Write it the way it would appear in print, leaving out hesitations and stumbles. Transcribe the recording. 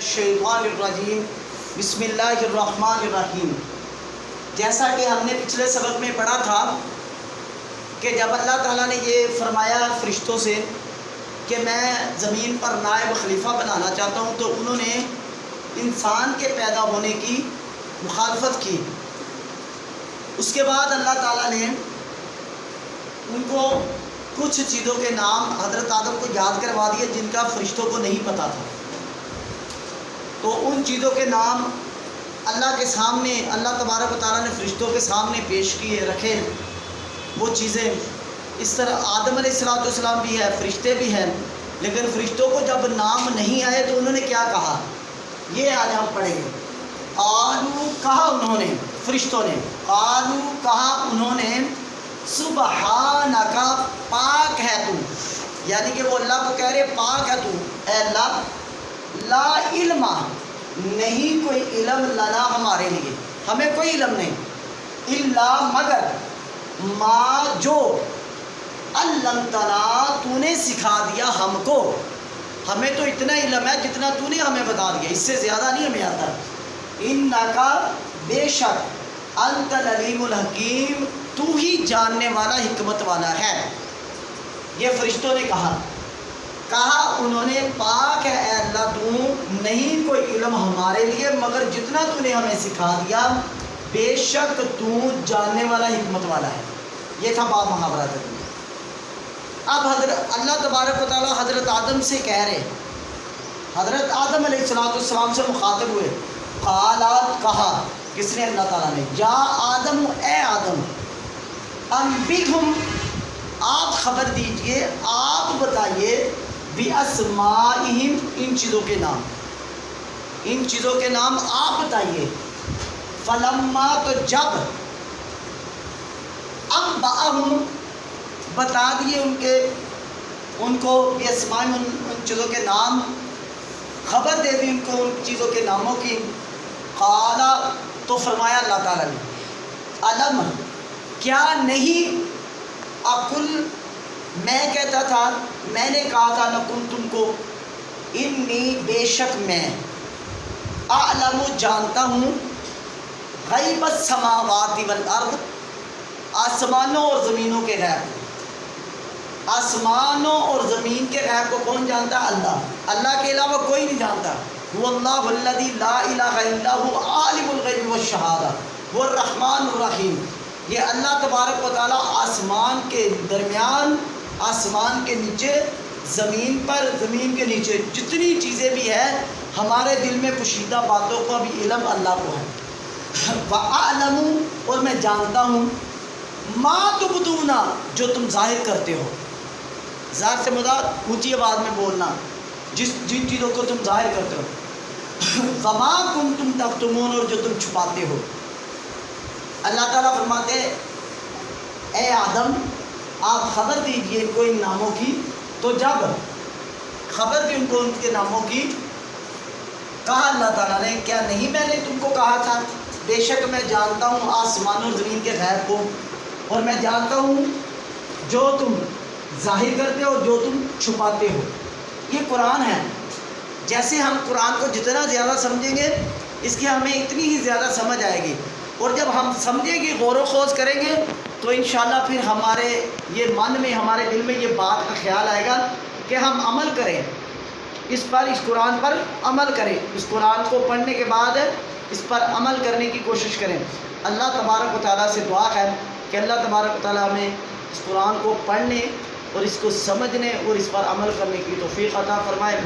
الشیطان الرجیم بسم اللہ الرحمن الرحیم۔ جیسا کہ ہم نے پچھلے سبق میں پڑھا تھا کہ جب اللہ تعالیٰ نے یہ فرمایا فرشتوں سے کہ میں زمین پر نائب خلیفہ بنانا چاہتا ہوں، تو انہوں نے انسان کے پیدا ہونے کی مخالفت کی۔ اس کے بعد اللہ تعالیٰ نے ان کو کچھ چیزوں کے نام حضرت آدم کو یاد کروا دیے جن کا فرشتوں کو نہیں پتہ تھا۔ تو ان چیزوں کے نام اللہ کے سامنے، اللہ تبارک و تعالیٰ نے فرشتوں کے سامنے پیش کیے، رکھے وہ چیزیں۔ اس طرح آدم علیہ السلام بھی ہے، فرشتے بھی ہیں، لیکن فرشتوں کو جب نام نہیں آئے تو انہوں نے کیا کہا، یہ آج ہم پڑھیں گے۔ قالو، کہا انہوں نے، فرشتوں نے، قالو، کہا انہوں نے، سبحانک، پاک ہے تو، یعنی کہ وہ اللہ کو کہہ رہے پاک ہے تو، اے اللہ، لا علم، نہیں کوئی علم، لنا ہمارے لیے، ہمیں کوئی علم نہیں، الا مگر، ما جو، علمتنا، تو نے سکھا دیا ہم کو، ہمیں تو اتنا علم ہے جتنا تو نے ہمیں بتا دیا، اس سے زیادہ نہیں ہمیں آتا۔ انکا، بے شک، انت العلیم الحکیم، تو ہی جاننے والا، حکمت والا ہے۔ یہ فرشتوں نے کہا انہوں نے، پاک ہے اے اللہ تو، نہیں کوئی علم ہمارے لیے مگر جتنا تو نے ہمیں سکھا دیا، بے شک تو جاننے والا، حکمت والا ہے۔ یہ تھا باب محاورہ تک۔ اب اللہ تبارک و تعالیٰ حضرت آدم سے کہہ رہے، حضرت آدم علیہ السلام سے مخاطب ہوئے، قالات، کہا، کس نے؟ اللہ تعالیٰ نے، یا آدم، اے آدم، انبئہم، آپ خبر دیجئے، آپ بتائیے، بِأَسْمَائِهِمْ، ان چیزوں کے نام، ان چیزوں کے نام آپ بتائیے۔ فلما، تو جب، انبأہم، بتا دیے ان کو بِأَسْمَائِهِمْ، ان چیزوں کے نام، خبر دے دی ان کو ان چیزوں کے ناموں کی۔ قال، تو فرمایا اللہ تعالیٰ نے، علم، کیا نہیں، اقل، میں کہتا تھا، میں نے کہا تھا، لکم، تم کو، انی، بے شک میں، اعلم، جانتا ہوں، غیب السماوات والارض، آسمانوں اور زمینوں کے غیب۔ آسمانوں اور زمین کے غیب کو کون جانتا ہے؟ اللہ، اللہ کے علاوہ کوئی نہیں جانتا۔ هو اللہ الذی لا الہ الا هو عالم الغیب والشہادہ، وہ الرحمن الرحیم۔ یہ اللہ تبارک و تعالیٰ آسمان کے درمیان، آسمان کے نیچے، زمین پر، زمین کے نیچے جتنی چیزیں بھی ہیں، ہمارے دل میں پوشیدہ باتوں کا بھی علم اللہ کو ہے۔ وَأَعْلَمُ، اور میں جانتا ہوں، مَا تُبْدُونَ، جو تم ظاہر کرتے ہو۔ ظاہر سے مراد اونچی آواز میں بولنا، جن چیزوں کو تم ظاہر کرتے ہو۔ وَمَا كُنْتُمْ تَكْتُمُونَ، اور جو تم چھپاتے ہو۔ اللہ تعالیٰ فرماتے، اے آدم، آپ خبر دیجئے ان کو ان ناموں کی۔ تو جب خبر دی ان کو ان کے ناموں کی، کہا اللہ تعالیٰ نے، کیا نہیں میں نے تم کو کہا تھا، بے شک میں جانتا ہوں آسمان اور زمین کے غیب کو، اور میں جانتا ہوں جو تم ظاہر کرتے ہو، جو تم چھپاتے ہو۔ یہ قرآن ہے، جیسے ہم قرآن کو جتنا زیادہ سمجھیں گے، اس کی ہمیں اتنی ہی زیادہ سمجھ آئے گی، اور جب ہم سمجھیں گے، غور و خوض کریں گے، تو انشاءاللہ پھر ہمارے یہ من میں، ہمارے دل میں یہ بات کا خیال آئے گا کہ ہم عمل کریں اس پر، اس قرآن پر عمل کریں، اس قرآن کو پڑھنے کے بعد اس پر عمل کرنے کی کوشش کریں۔ اللہ تبارک و تعالیٰ سے دعا ہے کہ اللہ تبارک و تعالیٰ ہمیں اس قرآن کو پڑھنے اور اس کو سمجھنے اور اس پر عمل کرنے کی توفیق عطا فرمائے۔